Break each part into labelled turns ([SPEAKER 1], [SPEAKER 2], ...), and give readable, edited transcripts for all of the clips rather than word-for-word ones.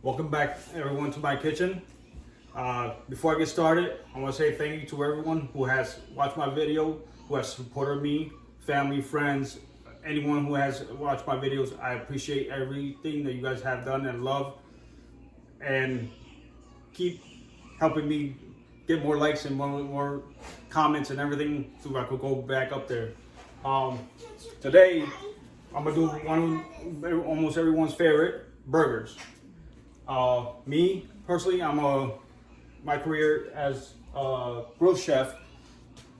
[SPEAKER 1] Welcome back, everyone, to my kitchen. Before I get started, I want to say thank you to everyone who has watched my video, who has supported me, family, friends, anyone who has watched my videos. I appreciate everything that you guys have done and love, and keep helping me get more likes and more comments and everything so I could go back up there. Today, I'm gonna do one of almost everyone's favorite, burgers. Me personally, my career as a grill chef,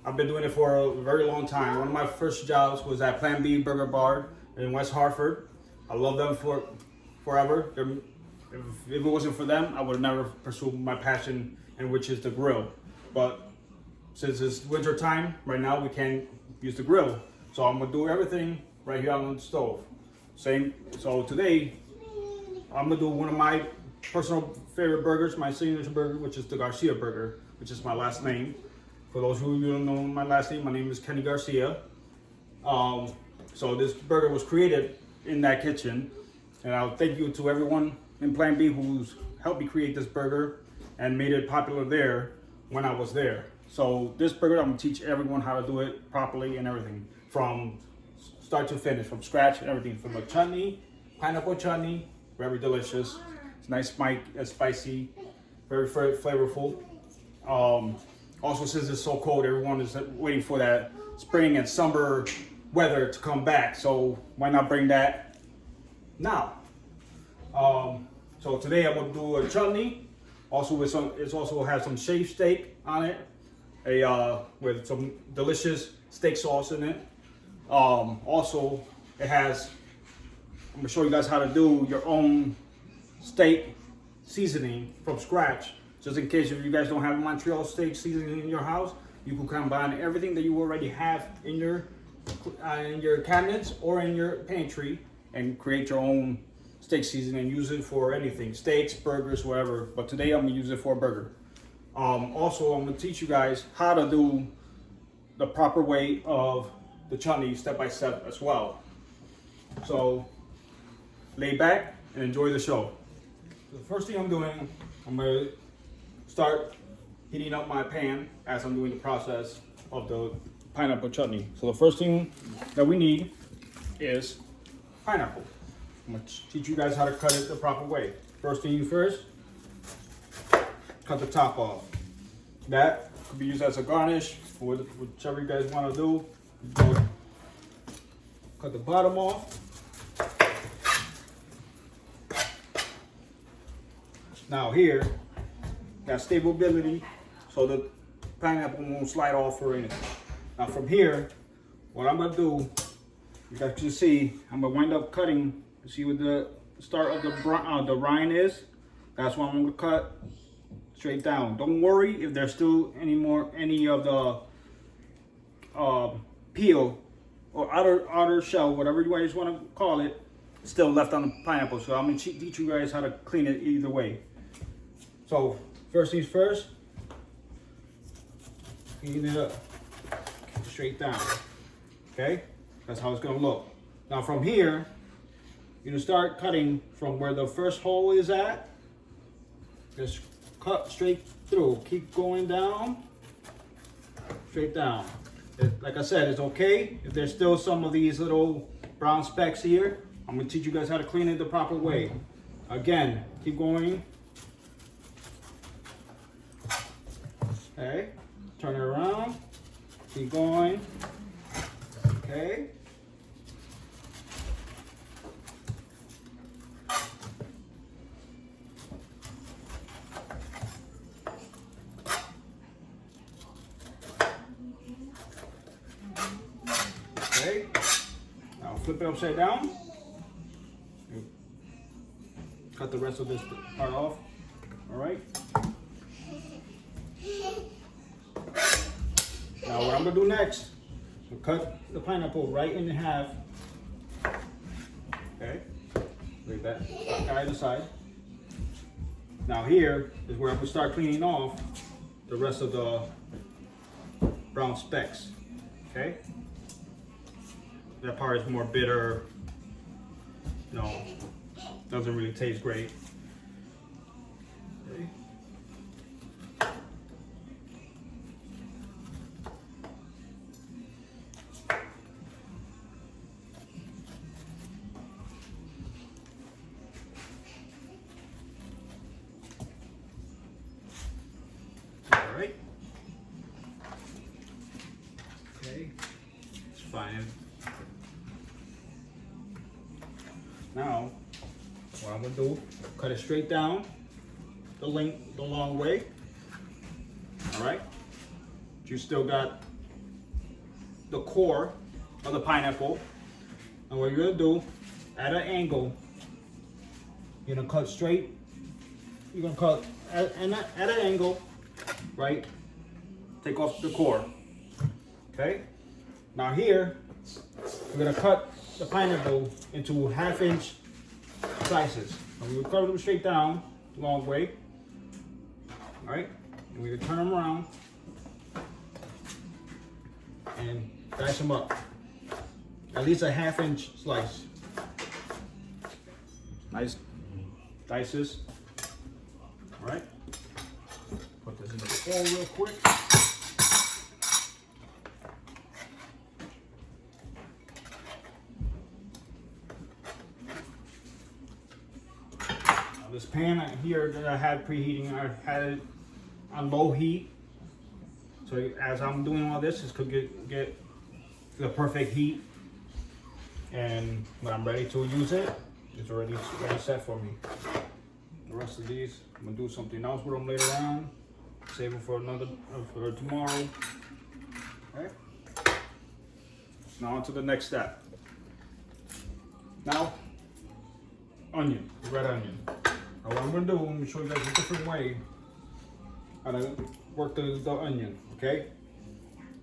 [SPEAKER 1] I've been doing it for a very long time. One of my first jobs was at Plan B Burger Bar in West Hartford. I love them for forever. If it wasn't for them, I would have never pursued my passion, and which is the grill. But since it's winter time, right now we can't use the grill. So I'm gonna do everything right here on the stove. So today, I'm gonna do one of my personal favorite burgers, my signature burger, which is the Garcia burger, which is my last name. For those who don't know my last name, my name is Kenny Garcia. So this burger was created in that kitchen, and I'll thank you to everyone in Plan B who's helped me create this burger and made it popular there when I was there. So this burger, I'm gonna teach everyone how to do it properly and everything, from start to finish, from scratch and everything, from a chutney, pineapple chutney, very delicious. It's nice, spicy, very flavorful. Also, since it's so cold, everyone is waiting for that spring and summer weather to come back. So why not bring that now? So today I'm gonna do a chutney. Also with it also has some shaved steak on it, with some delicious steak sauce in it. Also, it has, I'm gonna show you guys how to do your own steak seasoning from scratch. Just in case if you guys don't have Montreal steak seasoning in your house, you can combine everything that you already have in your cabinets or in your pantry and create your own steak seasoning and use it for anything, steaks, burgers, whatever. But today I'm gonna use it for a burger. Also, I'm gonna teach you guys how to do the proper way of the chutney step by step as well. So lay back and enjoy the show. So the first thing I'm doing, I'm gonna start heating up my pan as I'm doing the process of the pineapple chutney. So the first thing that we need is pineapple. I'm gonna teach you guys how to cut it the proper way. First thing first, cut the top off. That could be used as a garnish, or whichever you guys want to do. Cut the bottom off. Now here, got stability so the pineapple won't slide off or anything. Now from here, what I'm gonna do, you guys can see, I'm gonna wind up cutting. See what the start of the rind is? That's what I'm gonna cut straight down. Don't worry if there's still any of the peel or outer shell, whatever you guys want to call it, still left on the pineapple. So I'm gonna teach you guys how to clean it either way. So first things first, clean it up straight down. Okay, that's how it's gonna look. Now from here, you're gonna start cutting from where the first hole is at. Just cut straight through. Keep going down, straight down. Like I said, it's okay if there's still some of these little brown specks here. I'm gonna teach you guys how to clean it the proper way. Again, keep going. Okay, turn it around. Keep going. Okay. Okay, now flip it upside down. Cut the rest of this part off. All right. Now what I'm gonna do next, so cut the pineapple right in half. Okay, like that, either side. Now here is where I'm gonna start cleaning off the rest of the brown specks. Okay. That part is more bitter. No, doesn't really taste great. Okay. All right. Okay. It's fine. Now, what I'm gonna do, cut it straight down the long way. All right. You still got the core of the pineapple, and what you're gonna do, at an angle, you're gonna cut straight. You're gonna cut at an angle, right? Take off the core. Okay. Now here, we're gonna cut the pineapple into 1/2 inch slices. And we'll cut them straight down, long way. All right, and we're gonna turn them around and dice them up. At least a 1/2 inch slice. Nice dices. All right, put this in the bowl real quick. This pan here that I had preheating, I had it on low heat. So as I'm doing all this, it could get the perfect heat. And when I'm ready to use it, it's already set for me. The rest of these, I'm gonna do something else with them later on. Save them for for tomorrow. Okay. Now on to the next step. Now, onion, red onion. Now what I'm gonna do, I'm gonna show you guys a different way how to work the onion, okay?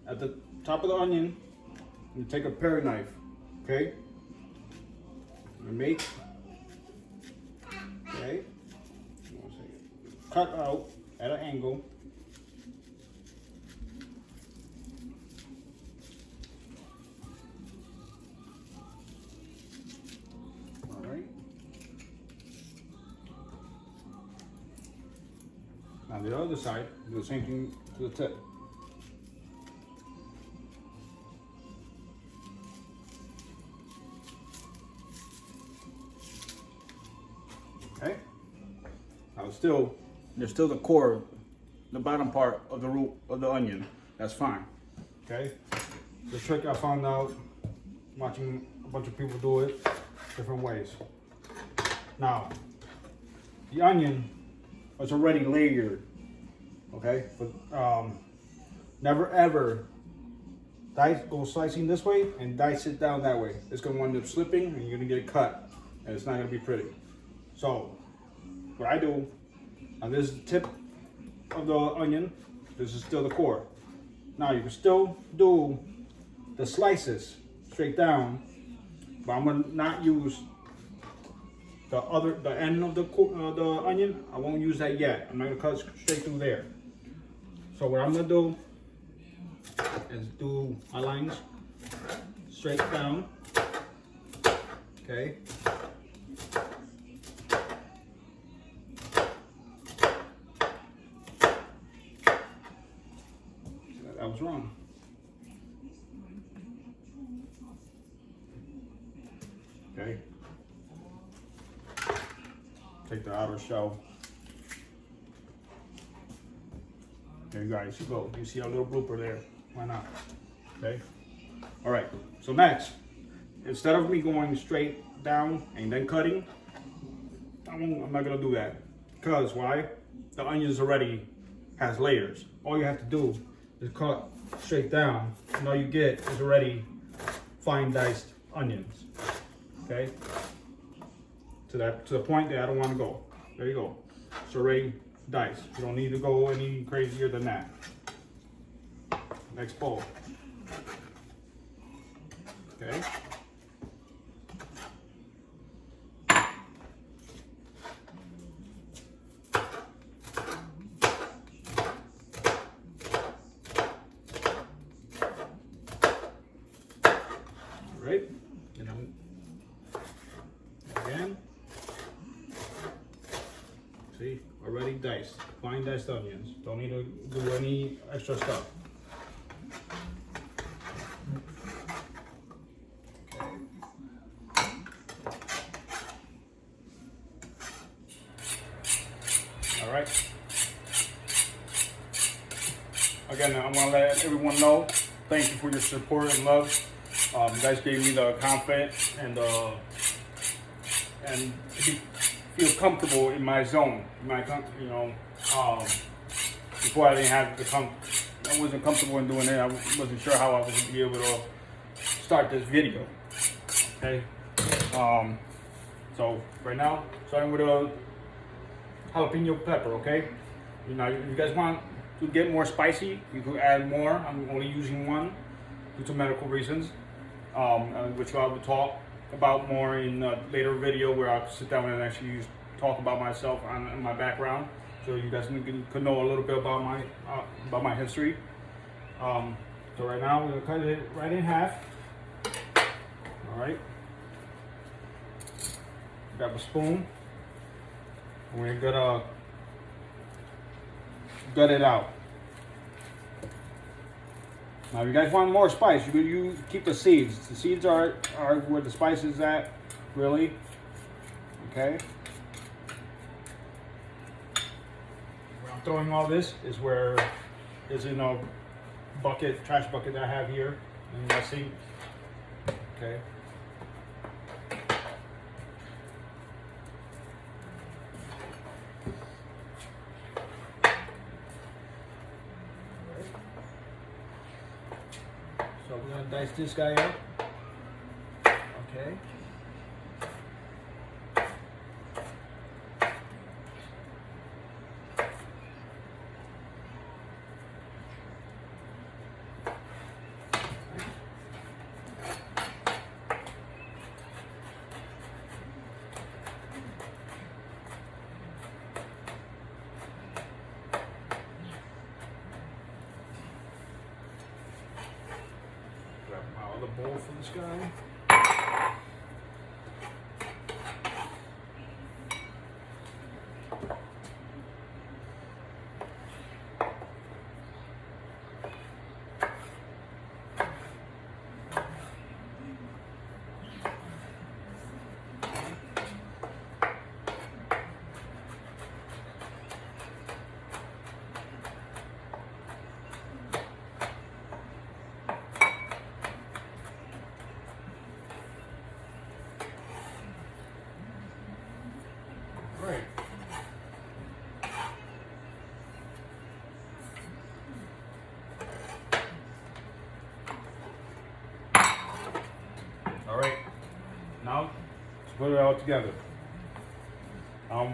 [SPEAKER 1] At the top of the onion, you take a paring knife, okay? And make, okay? Cut out at an angle. Now the other side, do the same thing to the tip. Okay. Now there's still the core, the bottom part of the root of the onion. That's fine. Okay. The trick I found out watching a bunch of people do it different ways. Now, the onion is already layered, okay? But never ever go slicing this way and dice it down that way. It's gonna wind up slipping and you're gonna get cut, and it's not gonna be pretty. So, what I do, now this is the tip of the onion, this is still the core. Now you can still do the slices straight down, but I'm gonna not use the end of the onion. I won't use that yet. I'm not gonna cut straight through there. So what I'm gonna do is do my lines straight down. Okay. That was wrong. Okay. Take the outer shell. There you guys, you go. You see our little blooper there. Why not? Okay. All right. So next, instead of me going straight down and then cutting, I'm not gonna do that. Because why? The onions already has layers. All you have to do is cut straight down, and all you get is already fine diced onions. Okay. To the point that I don't want to go. There you go. It's already diced. You don't need to go any crazier than that. Next bowl. Okay. All right. And then again. See, already diced, fine diced onions. Don't need to do any extra stuff. All right. Again, I want to let everyone know, thank you for your support and love. You guys gave me the confidence and to feel comfortable in my zone. Before I didn't have I wasn't comfortable in doing it. I wasn't sure how I was going to be able to start this video. Okay. So right now, starting with a jalapeno pepper. Okay. You know, if you guys want to get more spicy, you can add more. I'm only using one due to medical reasons, which I will talk about more in a later video where I'll sit down and actually talk about myself and my background, so you guys can know a little bit about my history. So right now we're gonna cut it right in half. All right. Grab a spoon. We're gonna gut it out. Now, if you guys want more spice, you keep the seeds. The seeds are where the spice is at, really. Okay. Where I'm throwing all this is where is in a bucket, trash bucket that I have here in my sink. Okay. So we're gonna dice this guy up. Okay. Grab my other bowl for this guy. Great. All right. Now, let's put it all together.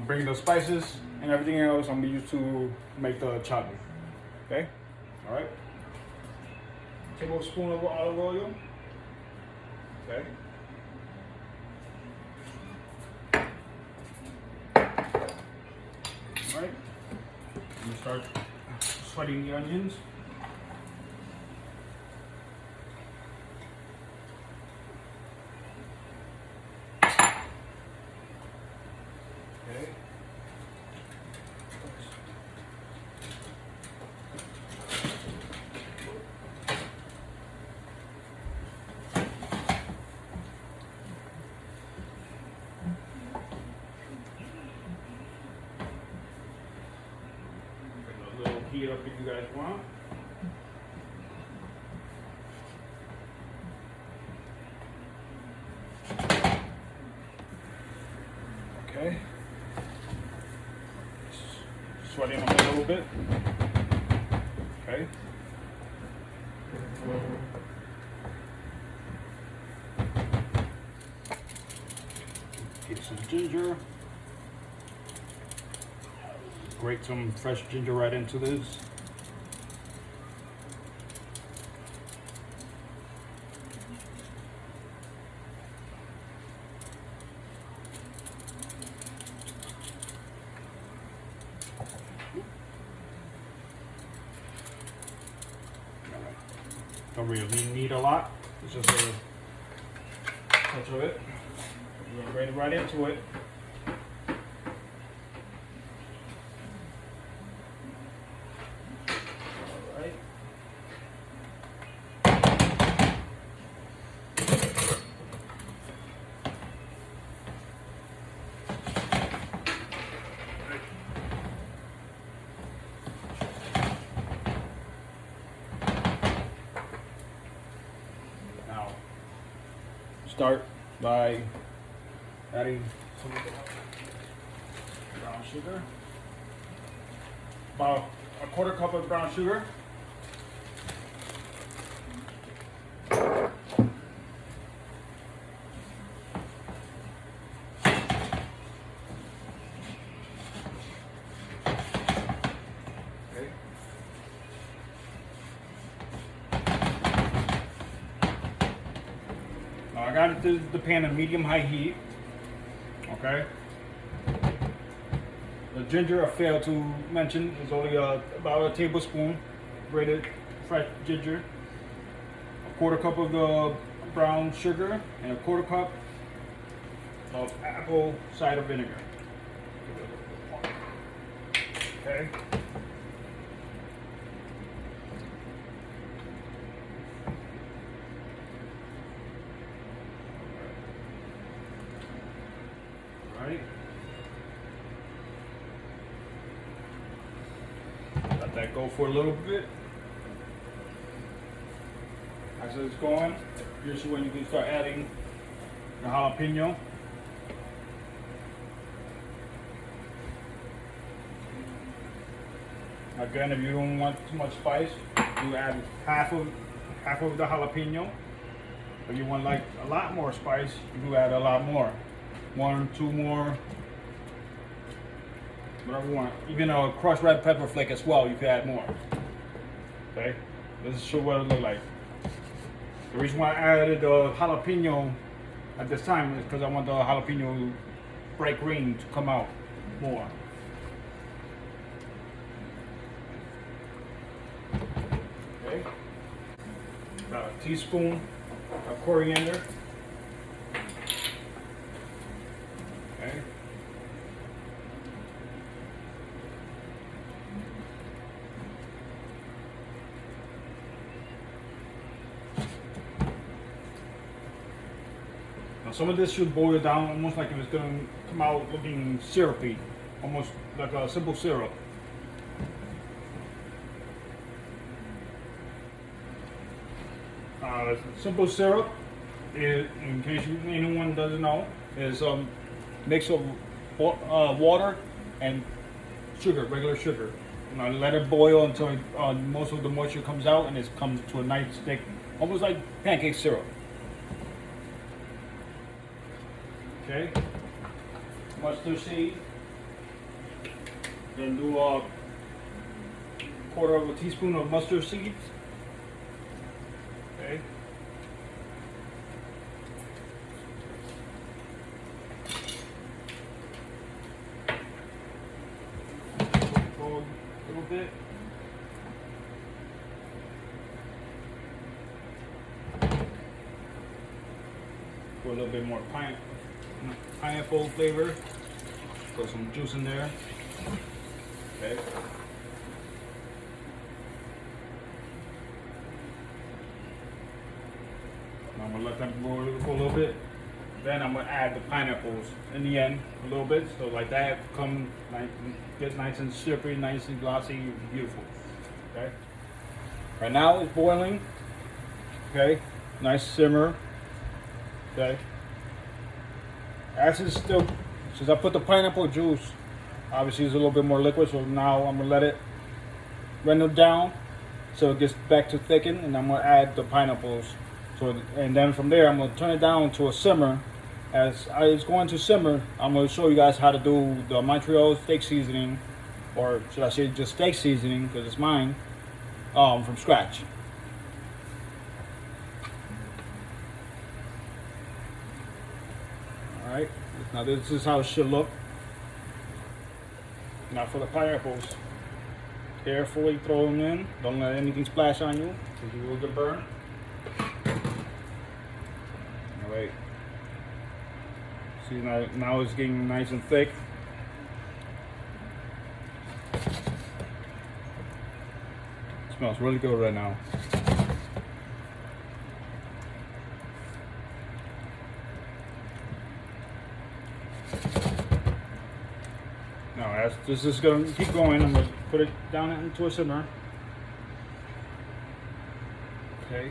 [SPEAKER 1] Bring the spices and everything else I'm gonna use to make the chutney. Okay. All right. Tablespoon of olive oil. Okay. Alright, I'm gonna start sweating the onions. Okay. Heat up if you guys want. Okay. Sweating them a little bit. Okay. Get some ginger. Grate some fresh ginger right into this. Don't really need a lot. It's just a touch of it. We're gonna grate it right into it. start by adding some of the brown sugar. About a quarter cup of brown sugar. I got the pan at medium-high heat. Okay. The ginger I failed to mention is only about a tablespoon grated fresh ginger, a quarter cup of the brown sugar, and a quarter cup of apple cider vinegar. Okay. Let that go for a little bit. As it's going, here's when you can start adding the jalapeno. Again, if you don't want too much spice, you add half of the jalapeno. If you want like a lot more spice, you do add a lot more. 1, 2 more. Whatever you want. Even a crushed red pepper flake as well, you can add more. Okay? This is show what it looks like. The reason why I added the jalapeno at this time is because I want the jalapeno bright green to come out more. Okay? About a teaspoon of coriander. Okay? Now some of this should boil down almost like if it's going to come out looking syrupy, almost like a simple syrup. Simple syrup, in case anyone doesn't know, is a mix of water and sugar, regular sugar. Now let it boil until most of the moisture comes out and it comes to a nice thick, almost like pancake syrup. Okay, mustard seed. Then do a quarter of a teaspoon of mustard seeds. Okay. A little bit. Put a little bit more pineapple flavor. Put some juice in there. Okay. I'm gonna let them boil for a little bit. Then I'm gonna add the pineapples in the end a little bit, so like that come like get nice and syrupy, nice and glossy, beautiful. Okay. Right now it's boiling. Okay. Nice simmer. Okay. As it's still, since I put the pineapple juice, obviously it's a little bit more liquid, so now I'm gonna let it render down so it gets back to thicken, and I'm gonna add the pineapples. So, and then from there, I'm going to turn it down to a simmer. As it's going to simmer, I'm going to show you guys how to do the Montreal steak seasoning, or should I say just steak seasoning, because it's mine, from scratch. Alright, now this is how it should look. Now for the pineapples, carefully throw them in. Don't let anything splash on you, because you will get burned. Wait. See, now it's getting nice and thick. It smells really good right now. Now, as this is going to keep going, I'm going to put it down into a simmer. Okay.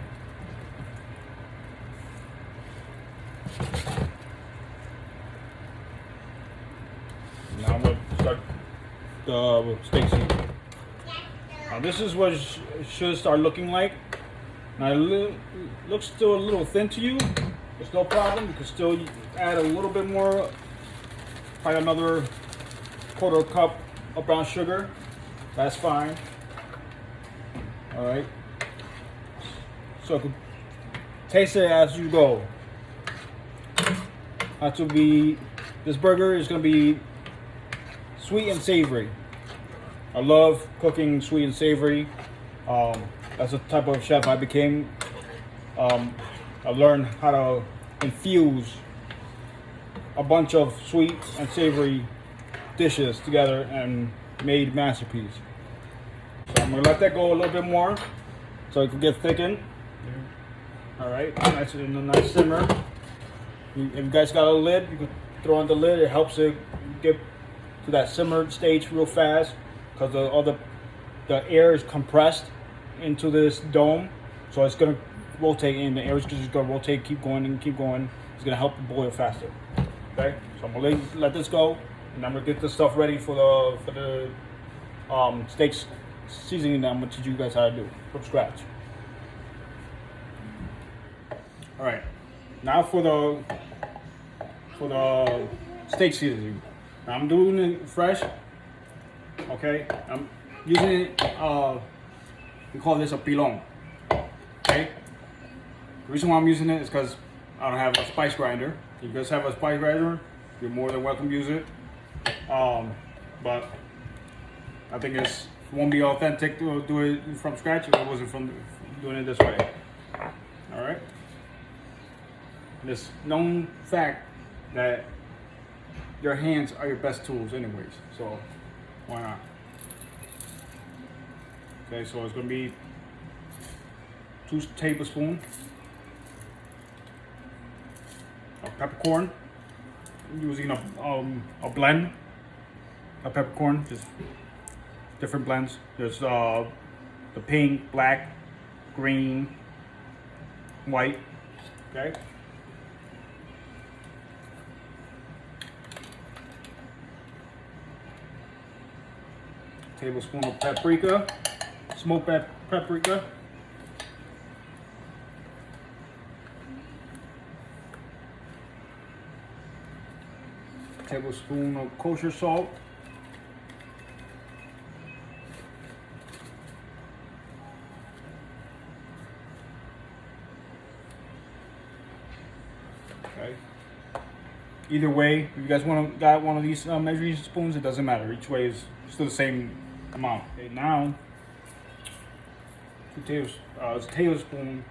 [SPEAKER 1] the steak seasoning. Now this is what it should start looking like. Now it looks still a little thin to you. It's no problem. You can still add a little bit more, probably another quarter cup of brown sugar. That's fine. All right. So taste it as you go. This burger is going to be sweet and savory. I love cooking sweet and savory. That's the type of chef I became. I learned how to infuse a bunch of sweet and savory dishes together and made masterpiece. So I'm gonna let that go a little bit more so it can get thickened. All right, nice in a nice simmer. If you guys got a lid, you can throw on the lid. It helps it get to that simmered stage real fast because the air is compressed into this dome, so it's gonna rotate in. The air is just gonna rotate, keep going and keep going. It's gonna help it boil faster. Okay, so I'm gonna let this go, and I'm gonna get this stuff ready for the steak seasoning that I'm gonna teach you guys how to do from scratch. All right, now for the steak seasoning. Now I'm doing it fresh. Okay, I'm using it. We call this a pilon. Okay. The reason why I'm using it is because I don't have a spice grinder. If you guys have a spice grinder, you're more than welcome to use it. But I think it won't be authentic to do it from scratch if it wasn't from doing it this way. All right. This known fact that your hands are your best tools anyways, so why not? Okay, so it's gonna be 2 tablespoons of peppercorn. I'm using a blend of peppercorn, just different blends. There's the pink, black, green, white. Okay. Tablespoon of paprika, smoked paprika. Tablespoon of kosher salt. Okay. Either way, if you guys got one of these measuring spoons, it doesn't matter. Each way is still the same amount. Okay, now it's a tablespoon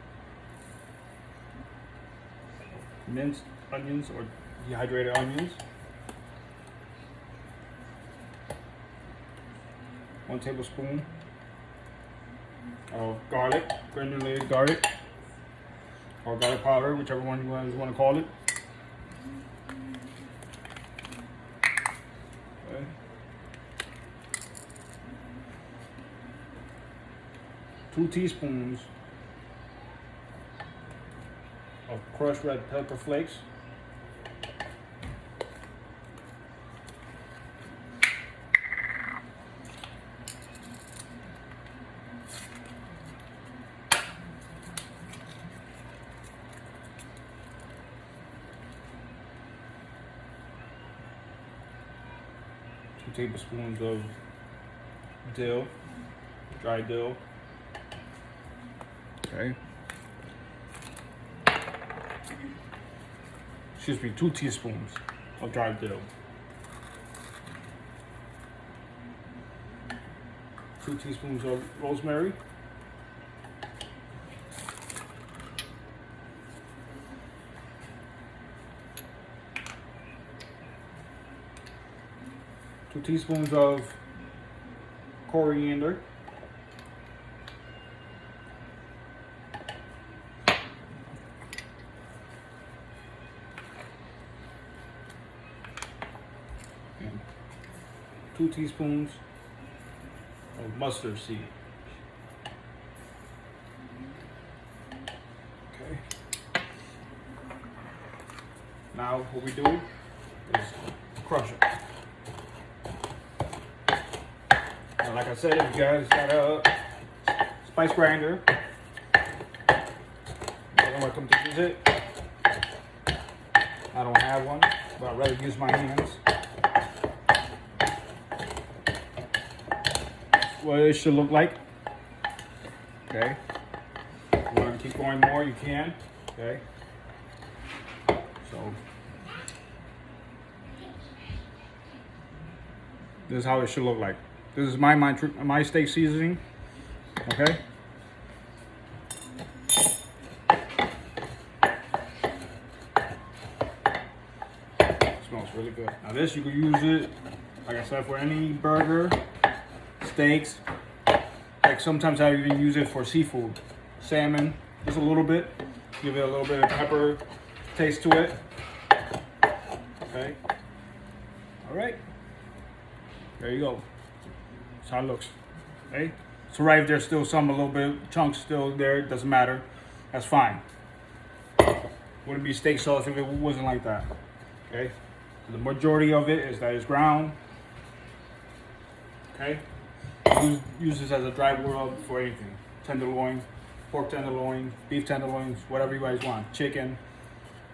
[SPEAKER 1] minced onions or dehydrated onions. 1 tablespoon of garlic, granulated garlic, or garlic powder, whichever one you guys want to call it. Okay. 2 teaspoons of crushed red pepper flakes. 2 tablespoons of dill, dry dill. Okay. Excuse me, 2 teaspoons of dry dill. 2 teaspoons of rosemary. 2 teaspoons of coriander. And 2 teaspoons of mustard seed. Okay. Now what we do is crush it. like I said, if you guys got a spice grinder, you're welcome to use it. I don't have one, but I'd rather use my hands. That's what it should look like. Okay. If you want to keep going more, you can. Okay. So this is how it should look like. This is my steak seasoning. Okay. Smells really good. Now this, you can use it, like I said, for any burger, steaks. Like sometimes I even use it for seafood, salmon, just a little bit. Give it a little bit of pepper taste to it. Okay. All right. There you go. That's how it looks. Okay. So right, if there's still some, a little bit chunks still there, it doesn't matter. That's fine. Wouldn't be steak sauce if it wasn't like that. Okay. The majority of it is that it's ground. Okay. Use this as a dry rub for anything. Tenderloin, pork tenderloin, beef tenderloins, whatever you guys want. Chicken.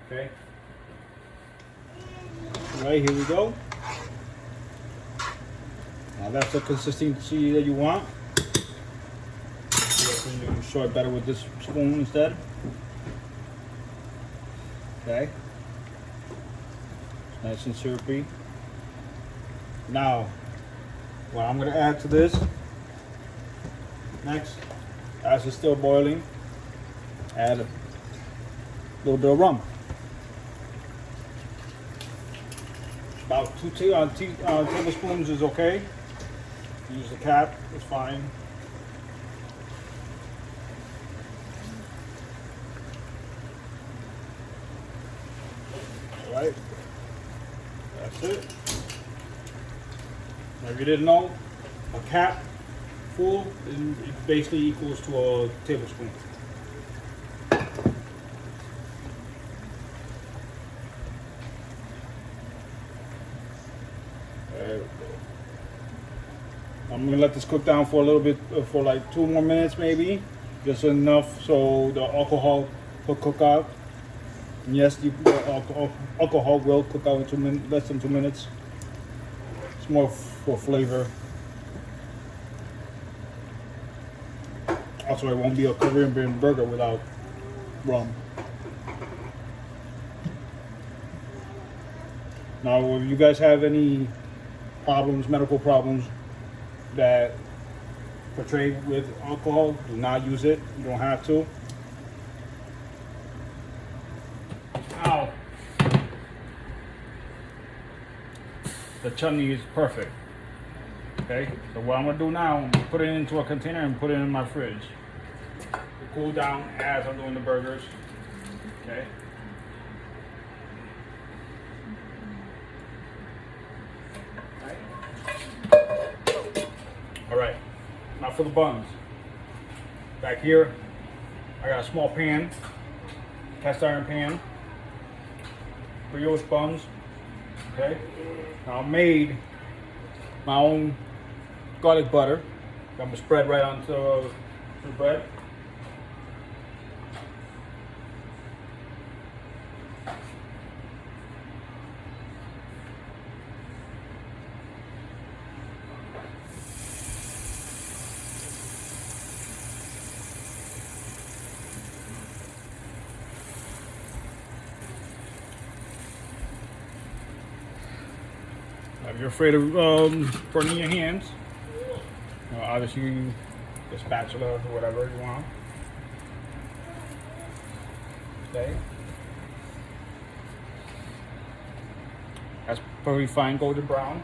[SPEAKER 1] Okay. All right, here we go. Now that's the consistency that you want. You can show it better with this spoon instead. Okay. Nice and syrupy. Now, what I'm going to add to this next, as it's still boiling, add a little bit of rum. About 2 tablespoons is okay. Use the cap, it's fine. All right, that's it. Now, if you didn't know, a cap full it basically equals to a tablespoon. There we go. I'm gonna let this cook down for a little bit, for like 2 more minutes maybe, just enough so the alcohol will cook out. And yes, the alcohol will cook out in less than 2 minutes. It's more for flavor. Also, it won't be a Korean burger without rum. Now, if you guys have any problems, medical problems that portray with alcohol, do not use it. You don't have to. Ow. The chutney is perfect. Okay, so what I'm gonna do now, I'm gonna put it into a container and put it in my fridge to cool down as I'm doing the burgers. Okay. All right. Now for the buns. Back here, I got a small pan, cast iron pan, brioche buns. Okay. Now I made my own garlic butter. I'm gonna spread right onto the bread. If you're afraid of burning your hands, obviously use a spatula or whatever you want. Okay. That's pretty fine golden brown.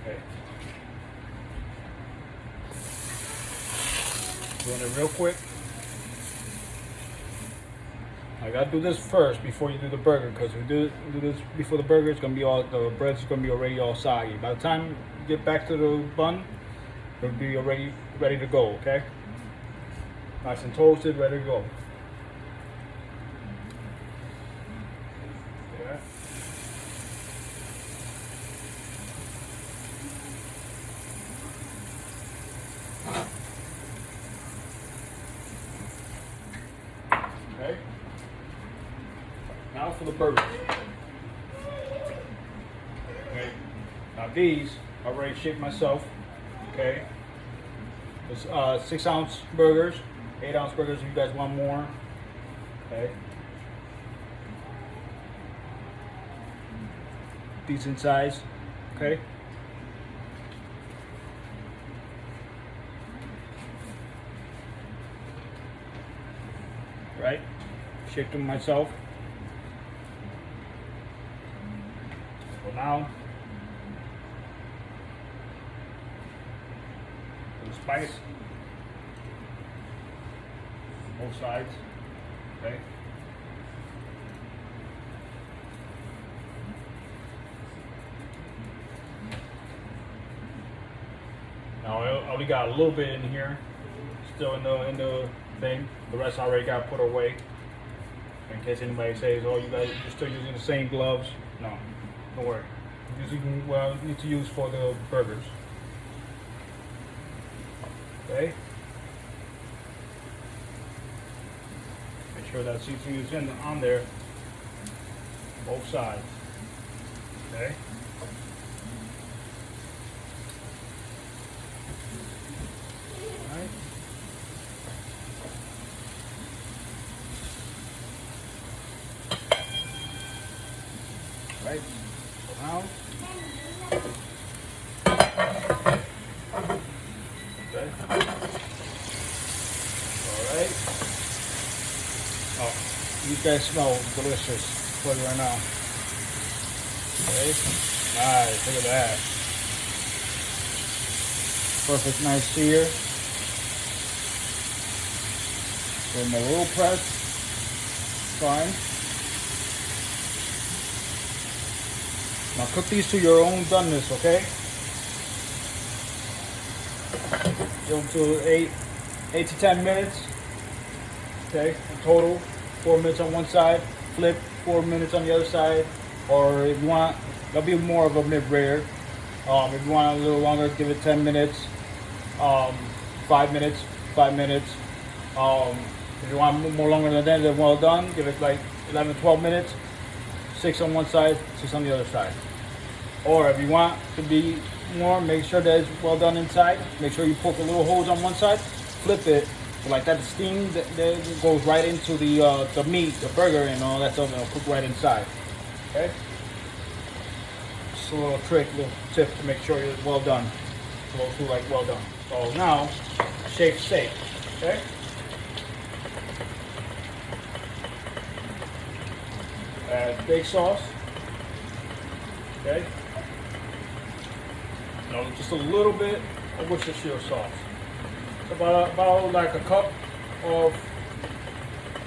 [SPEAKER 1] Okay. Doing it real quick. I gotta do this first before you do the burger, because if you do this before the burger, it's gonna be the bread's gonna be already all soggy. By the time you get back to the bun, it'll be already ready to go. Okay, nice and toasted, ready to go. Yeah. Okay. Now for the burgers. Okay. Now these I already shaped myself. Okay. It's 6-ounce burgers, 8-ounce burgers if you guys want more. Okay. Decent size. Okay. Right. Shaped them myself. So now, for the spice, both sides, okay? Now I only got a little bit in here, still in the thing. The rest I already got put away. In case anybody says, "Oh, you're still using the same gloves." No, don't worry. Using what I need to use for the burgers. Okay. Make sure that seasoning is on there, both sides. Okay. All right. Right. So now. Okay. All right. Oh, you guys smell delicious. For you right now. Okay. Nice. Look at that. Perfect, nice sear. With my little press. Fine. Now cook these to your own doneness, okay? Give them to 8 to 10 minutes. Okay, in total. 4 minutes on one side, flip 4 minutes on the other side. Or if you want, that'll be more of a mid-rare. If you want a little longer, give it 10 minutes. 5 minutes, 5 minutes. If you want more longer than that, then well done. Give it like 11, 12 minutes. 6 on one side, 6 on the other side. Or if you want to be more, make sure that it's well done inside. Make sure you poke a little holes on one side, flip it, like that. The steam that goes right into the meat, the burger, and all that stuff. It'll cook right inside. Okay. Just a little trick, little tip to make sure it's well done. Close to like well done. So now, shape steak. Okay. Add steak sauce. Okay. Now just a little bit of Worcestershire sauce. So about like a cup of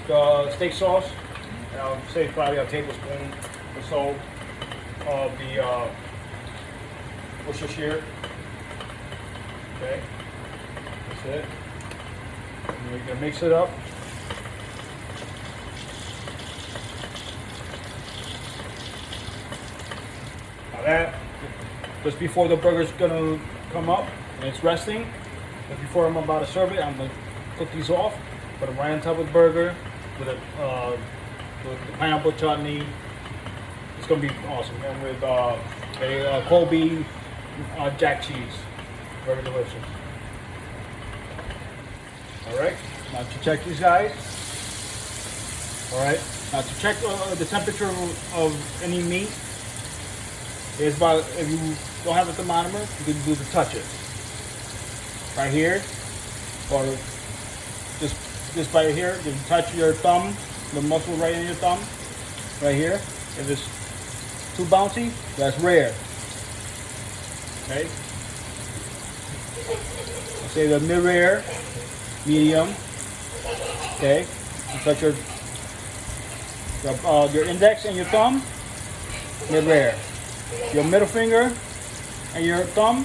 [SPEAKER 1] the steak sauce. And I'll say probably a tablespoon or so of the Worcestershire. Okay. That's it. And we're gonna mix it up. That just before the burger's gonna come up and it's resting, but before I'm about to serve it, I'm gonna cook these off, put them right on top of the burger with the pineapple chutney. It's gonna be awesome, and with a Colby jack cheese, very delicious. All right, now to check these guys. All right, now to check the temperature of any meat. It's about, if you don't have a thermometer, you can do the touch it. Right here, or just right here, you can touch your thumb, the muscle right in your thumb, right here. If it's too bouncy, that's rare. Okay? I'll say the mid-rare, medium. Okay? You touch your index and your thumb, mid-rare. Your middle finger and your thumb,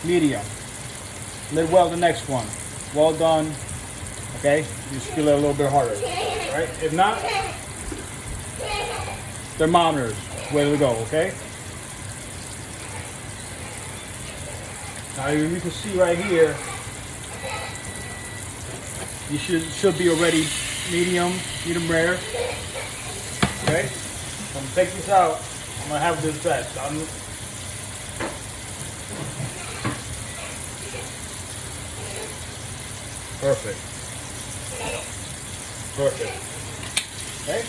[SPEAKER 1] medium. Mid-well, the next one. Well done. Okay, you just feel it a little bit harder. All right, if not, thermometers, way to go. Okay. Now you can see right here, you should be already medium rare. Okay, so I'm gonna take this out. I'm gonna have this vest. Perfect. Perfect. Okay.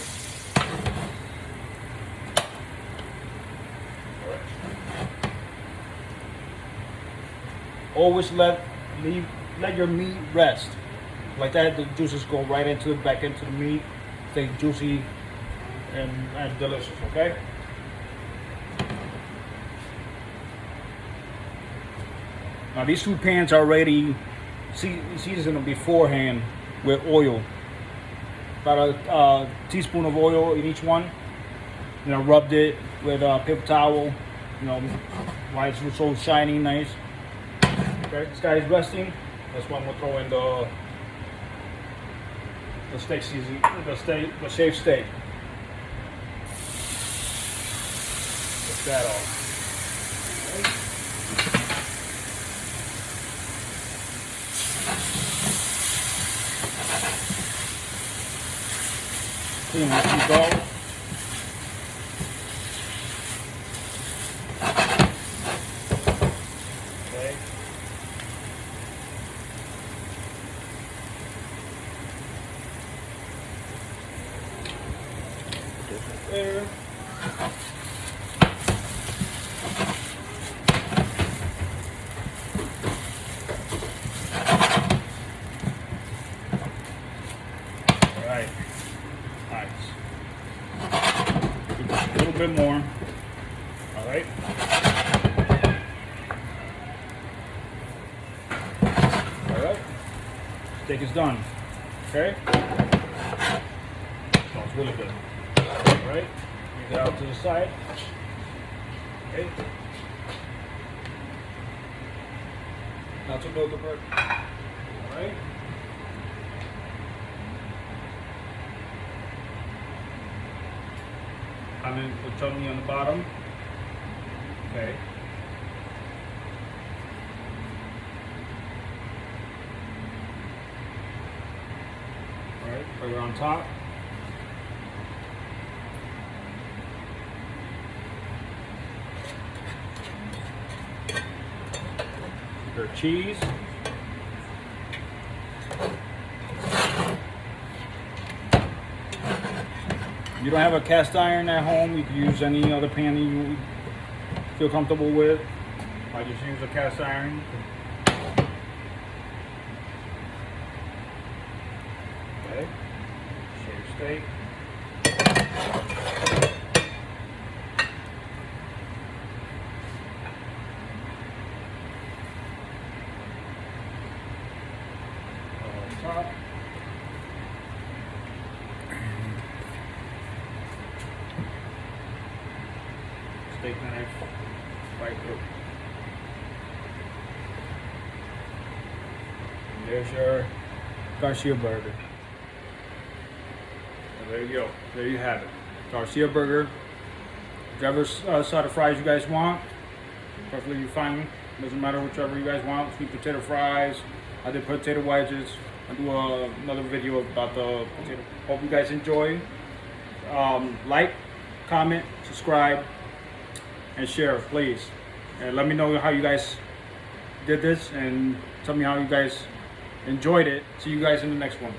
[SPEAKER 1] Always let your meat rest. Like that, the juices go right back into the meat, stay juicy and delicious. Okay. Now these two pans are already seasoned beforehand with oil. About a teaspoon of oil in each one. You know, rubbed it with a paper towel. You know, why it's so shiny, nice. Okay, this guy is resting. That's why I'm gonna throw in the steak seasoning, the shaved steak. Get that off. Okay. Clean my teeth off. There. All right. Nice. A little bit more. All right. All right. Steak is done. Okay. Smells really good. Right, leave it out to the side. Okay. Now to build the burger. All right. And then the chutney on the bottom. Okay. All right, burger on top. Or cheese. If you don't have a cast iron at home, you can use any other pan you feel comfortable with. I just use a cast iron. Okay. Shaved steak. Top. Steak knife right through. And there's your Garcia burger. And there you go. There you have it. Garcia burger. Whichever side of fries you guys want, perfectly fine. Doesn't matter whichever you guys want. Sweet potato fries. I did potato wedges. I'll do another video about the potato. Hope you guys enjoy. Like, comment, subscribe, and share, please. And let me know how you guys did this, and tell me how you guys enjoyed it. See you guys in the next one.